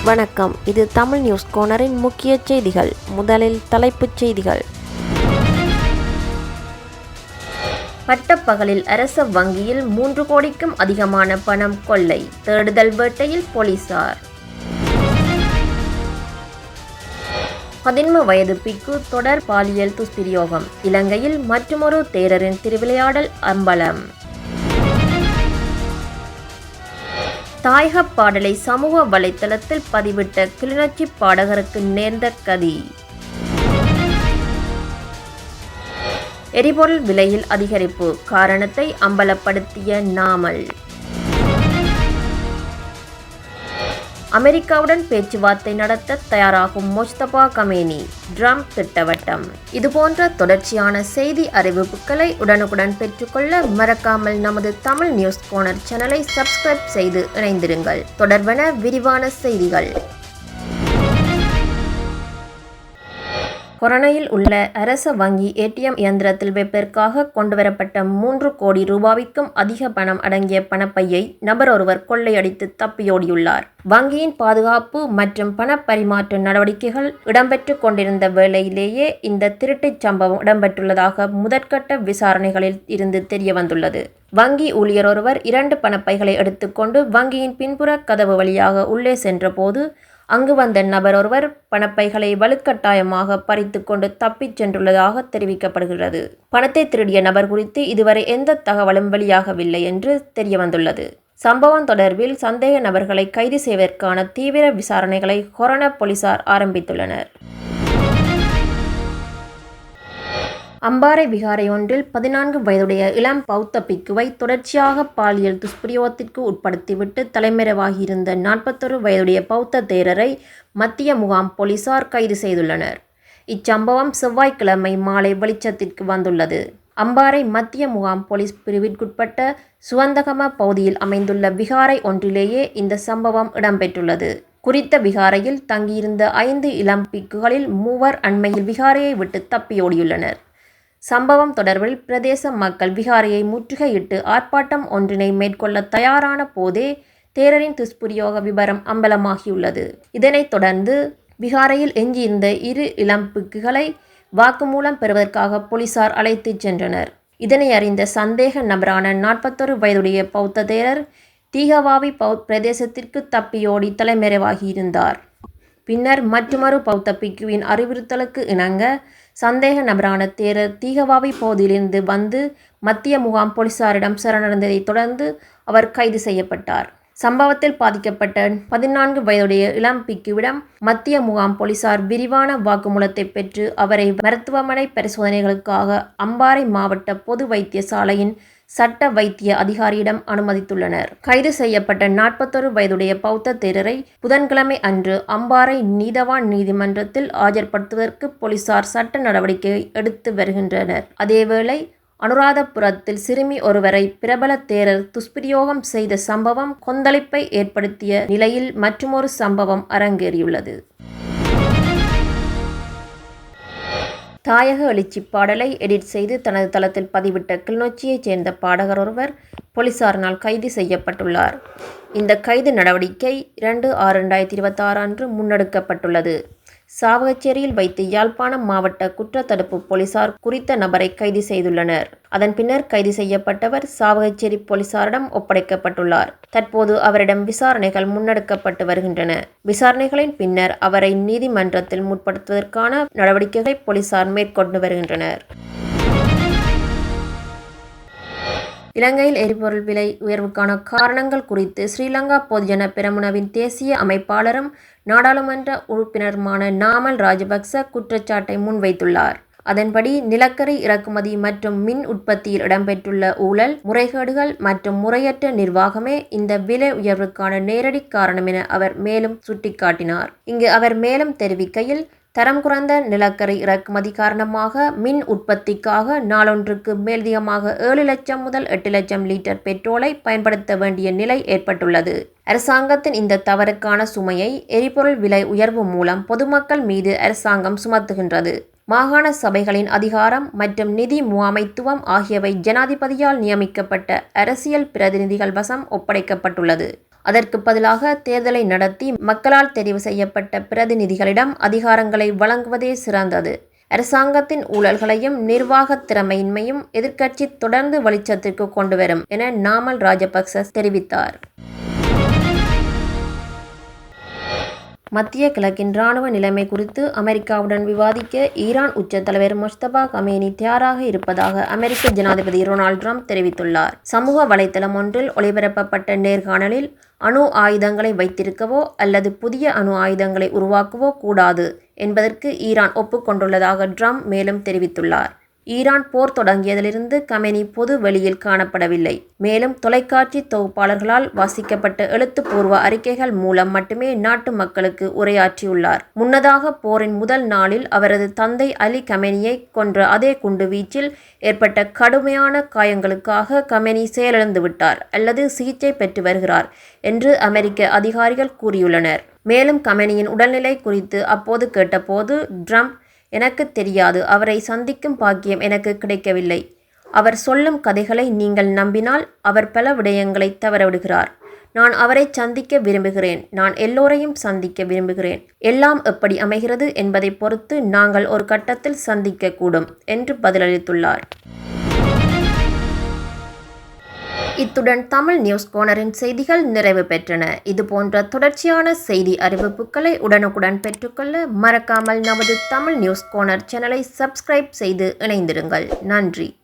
வணக்கம். இது தமிழ் நியூஸ் கோனரின் முக்கிய செய்திகள். முதலில் தலைப்புச் செய்திகள். பட்டப்பகலில் அரச வங்கியில் 3 கோடிக்கும் அதிகமான பணம் கொள்ளை. தேடுதல் வேட்டையில் போலீசார். 11 வயது பிக்கு தொடர் பாலியல் துஷ்பிரயோகம். இலங்கையில் மற்றுமொரு தேரரின் திருவிளையாடல் அம்பலம். தாயக பாடலை சமூக வலைத்தளத்தில் பதிவிட்ட கிளிநொச்சி பாடகருக்கு நேர்ந்த கதி. எரிபொருள் விலையில் அதிகரிப்பு காரணத்தை அம்பலப்படுத்திய நாமல். அமெரிக்காவுடன் பேச்சுவார்த்தை நடத்த தயாராகும் முஸ்தபா கமேனி. ட்ரம்ப் திட்டவட்டம். இதுபோன்ற தொடர்ச்சியான செய்தி அறிவிப்புகளை உடனுக்குடன் பெற்றுக்கொள்ள மறக்காமல் நமது தமிழ் நியூஸ் கோனர் சேனலை சப்ஸ்கிரைப் செய்து இணைந்திருங்கள். தொடர்பான விரிவான செய்திகள். கொரோனையில் உள்ள அரச வங்கி ஏடிஎம் இயந்திரத்தில் வைப்பதற்காக கொண்டுவரப்பட்ட 3 கோடி ரூபாய்க்கும் அதிக பணம் அடங்கிய பணப்பையை நபர் ஒருவர் கொள்ளையடித்து தப்பியோடியுள்ளார். வங்கியின் பாதுகாப்பு மற்றும் பண பரிமாற்ற நடவடிக்கைகள் இடம்பெற்று கொண்டிருந்த வேளையிலேயே இந்த திருட்டுச் சம்பவம் இடம்பெற்றுள்ளதாக முதற்கட்ட விசாரணைகளில் இருந்து தெரியவந்துள்ளது. வங்கி ஊழியர் ஒருவர் 2 பணப்பைகளை எடுத்துக்கொண்டு வங்கியின் பின்புற கதவு வழியாக உள்ளே சென்றபோது அங்கு வந்த நபர் ஒருவர் பணப்பைகளை வலுக்கட்டாயமாக பறித்து கொண்டு தப்பிச் சென்றுள்ளதாக தெரிவிக்கப்படுகிறது. பணத்தை திருடிய நபர் குறித்து இதுவரை எந்த தகவலும் வெளியாகவில்லை என்று தெரியவந்துள்ளது. சம்பவம் தொடர்பில் சந்தேக நபர்களை கைது செய்வதற்கான தீவிர விசாரணைகளை கொரோனா போலீசார் ஆரம்பித்துள்ளனர். அம்பாறை விகாரை ஒன்றில் 14 வயதுடைய இளம் பௌத்த பிக்குவை தொடர்ச்சியாக பாலியல் துஷ்பிரயோகத்திற்கு உட்படுத்திவிட்டு தலைமறைவாகியிருந்த 41 வயதுடைய பௌத்த தேரரை மத்திய முகாம் போலீசார் கைது செய்துள்ளனர். இச்சம்பவம் செவ்வாய்க்கிழமை மாலை வெளிச்சத்திற்கு வந்துள்ளது. அம்பாறை மத்திய முகாம் போலீஸ் பிரிவிற்குட்பட்ட சுவந்தகம பகுதியில் அமைந்துள்ள விகாரை ஒன்றிலேயே இந்த சம்பவம் இடம்பெற்றுள்ளது. குறித்த விகாரையில் தங்கியிருந்த 5 இளம் பிக்குகளில் 3 அண்மையில் விகாரையை விட்டு தப்பியோடியுள்ளனர். சம்பவம் தொடர்பில் பிரதேச மக்கள் விகாரையை முற்றுகையிட்டு ஆர்ப்பாட்டம் ஒன்றினை மேற்கொள்ள தயாரான போதே தேரரின் துஷ்பிரயோக விபரம் அம்பலமாகியுள்ளது. இதனைத் தொடர்ந்து விகாரையில் எஞ்சியிருந்த 2 இளம் பிக்குகளை வாக்குமூலம் பெறுவதற்காக போலீசார் அழைத்துச் சென்றனர். இதனை அறிந்த சந்தேக நபரான 41 வயதுடைய பௌத்த தேரர் தீகவாவி பிரதேசத்திற்கு தப்பியோடி தலைமறைவாகியிருந்தார். பின்னர் மற்றுமொரு பௌத்த பிக்குவின் அறிவுறுத்தலுக்கு இணங்க சந்தேக நபரான தேரர் தீகவாவி பகுதியிலிருந்து வந்து மத்திய முகாம் போலீசாரிடம் சரணடைந்ததை தொடர்ந்து அவர் கைது செய்யப்பட்டார். சம்பவத்தில் பாதிக்கப்பட்ட 14 வயதுடைய இளம் பிக்குவிடம் மத்திய முகாம் போலீசார் விரிவான வாக்குமூலத்தை பெற்று அவரை மருத்துவமனை பரிசோதனைகளுக்காக அம்பாறை மாவட்ட பொது வைத்தியசாலையின் சட்ட வைத்திய அதிகாரியிடம் அனுமதித்துள்ளனர். கைது செய்யப்பட்ட 41 வயதுடைய பௌத்த தேரரை புதன்கிழமை அன்று அம்பாறை நீதவான் நீதிமன்றத்தில் ஆஜர்படுத்துவதற்கு போலீசார் சட்ட நடவடிக்கை எடுத்து வருகின்றனர். அதேவேளை அனுராதபுரத்தில் சிறுமி ஒருவரை பிரபல தேரர் துஷ்பிரயோகம் செய்த சம்பவம் கொந்தளிப்பை ஏற்படுத்திய நிலையில் மற்றுமொரு சம்பவம் அரங்கேறியுள்ளது. தாயக எழுச்சி பாடலை எடிட் செய்து தனது தளத்தில் பதிவிட்ட கிளிநொச்சியைச் சேர்ந்த பாடகர் ஒருவர் போலீசாரினால் கைது செய்யப்பட்டுள்ளார். இந்த கைது நடவடிக்கை 2/6/2026 அன்று முன்னெடுக்கப்பட்டுள்ளது. சாவகச்சேரியில் வைத்து யாழ்ப்பாணம் மாவட்ட குற்றத்தடுப்பு போலீசார் குறித்த நபரை கைது செய்துள்ளனர். அதன் பின்னர் கைது செய்யப்பட்டவர் சாவகச்சேரி போலீசாரிடம் ஒப்படைக்கப்பட்டுள்ளார். தற்போது அவரிடம் விசாரணைகள் முன்னெடுக்கப்பட்டு வருகின்றன. விசாரணைகளின் பின்னர் அவரை நீதிமன்றத்தில் முற்படுத்துவதற்கான நடவடிக்கைகளை போலீசார் மேற்கொண்டு வருகின்றனர். இலங்கையில் எரிபொருள் விலை உயர்வுக்கான காரணங்கள் குறித்து ஸ்ரீலங்கா பொதுஜன பெரமுனவின் தேசிய அமைப்பாளரும் நாடாளுமன்ற உறுப்பினருமான நாமல் ராஜபக்ச குற்றச்சாட்டை முன்வைத்துள்ளார். அதன்படி நிலக்கரி இறக்குமதி மற்றும் மின் உற்பத்தியில் இடம்பெற்றுள்ள ஊழல், முறைகேடுகள் மற்றும் முறையற்ற நிர்வாகமே இந்த விலை உயர்வுக்கான நேரடி காரணம் என அவர் மேலும் சுட்டிக்காட்டினார். இங்கு அவர் மேலும் தெரிவிக்கையில், தரம் குறைந்த நிலக்கரி இறக்குமதி காரணமாக மின் உற்பத்திக்காக நாளொன்றுக்கு மேலதிகமாக 7 லட்சம் முதல் 8 லட்சம் லிட்டர் பெட்ரோலை பயன்படுத்த வேண்டிய நிலை ஏற்பட்டுள்ளது. அரசாங்கத்தின் இந்த தவறுக்கான சுமையை எரிபொருள் விலை உயர்வு மூலம் பொதுமக்கள் மீது அரசாங்கம் சுமத்துகின்றது. மாகாண சபைகளின் அதிகாரம் மற்றும் நிதி முகாமைத்துவம் ஆகியவை ஜனாதிபதியால் நியமிக்கப்பட்ட அரசியல் பிரதிநிதிகள் வசம் ஒப்படைக்கப்பட்டுள்ளது. அதற்கு பதிலாக தேர்தலை நடத்தி மக்களால் தெரிவு செய்யப்பட்ட பிரதிநிதிகளிடம் அதிகாரங்களை வழங்குவதே சிறந்தது. அரசாங்கத்தின் ஊழல்களையும் நிர்வாகத் திறமையின்மையும் எதிர்க்கட்சி தொடர்ந்து வெளிச்சத்திற்கு கொண்டுவரும் என நாமல் ராஜபக்ச தெரிவித்தார். மத்திய கிழக்கின் இராணுவ நிலைமை குறித்து அமெரிக்காவுடன் விவாதிக்க ஈரான் உச்ச தலைவர் மொஜ்தபா கமேனி தயாராக இருப்பதாக அமெரிக்க ஜனாதிபதி டொனால்ட் ட்ரம்ப் தெரிவித்துள்ளார். சமூக வலைதளம் ஒன்றில் ஒளிபரப்பப்பட்ட நேர்காணலில் அணு ஆயுதங்களை வைத்திருக்கவோ அல்லது புதிய அணு ஆயுதங்களை உருவாக்கவோ கூடாது என்பதற்கு ஈரான் ஒப்புக்கொண்டுள்ளதாக ட்ரம்ப் மேலும் தெரிவித்துள்ளார். ஈரான் போர் தொடங்கியதிலிருந்து கமேனி பொது வெளியில் காணப்படவில்லை. மேலும் தொலைக்காட்சி தொகுப்பாளர்களால் வாசிக்கப்பட்ட எழுத்துப்பூர்வ அறிக்கைகள் மூலம் மட்டுமே நாட்டு மக்களுக்கு உரையாற்றியுள்ளார். முன்னதாக போரின் முதல் நாளில் அவரது தந்தை அலி கமேனியை கொன்ற அதே குண்டு வீச்சில் ஏற்பட்ட கடுமையான காயங்களுக்காக கமேனி செயலிழந்துவிட்டார் அல்லது சிகிச்சை பெற்று வருகிறார் என்று அமெரிக்க அதிகாரிகள் கூறியுள்ளனர். மேலும் கமேனியின் உடல்நிலை குறித்து அப்போது கேட்டபோது ட்ரம்ப், எனக்கு தெரியாது, அவரை சந்திக்கும் பாக்கியம் எனக்கு கிடைக்கவில்லை. அவர் சொல்லும் கதைகளை நீங்கள் நம்பினால் அவர் பல விடயங்களை தவறவிடுகிறார். நான் அவரை சந்திக்க விரும்புகிறேன். நான் எல்லோரையும் சந்திக்க விரும்புகிறேன். எல்லாம் எப்படி அமைகிறது என்பதை பொறுத்து நாங்கள் ஒரு கட்டத்தில் சந்திக்க கூடும் என்று பதிலளித்துள்ளார். இத்துடன் தமிழ் நியூஸ் கோனரின் செய்திகள் நிறைவு பெற்றன. இதுபோன்ற தொடர்ச்சியான செய்தி அறிவிப்புகளை உடனுக்குடன் பெற்றுக்கொள்ள மறக்காமல் நமது தமிழ் நியூஸ் கோனர் சேனலை சப்ஸ்கிரைப் செய்து இணைந்திருங்கள். நன்றி.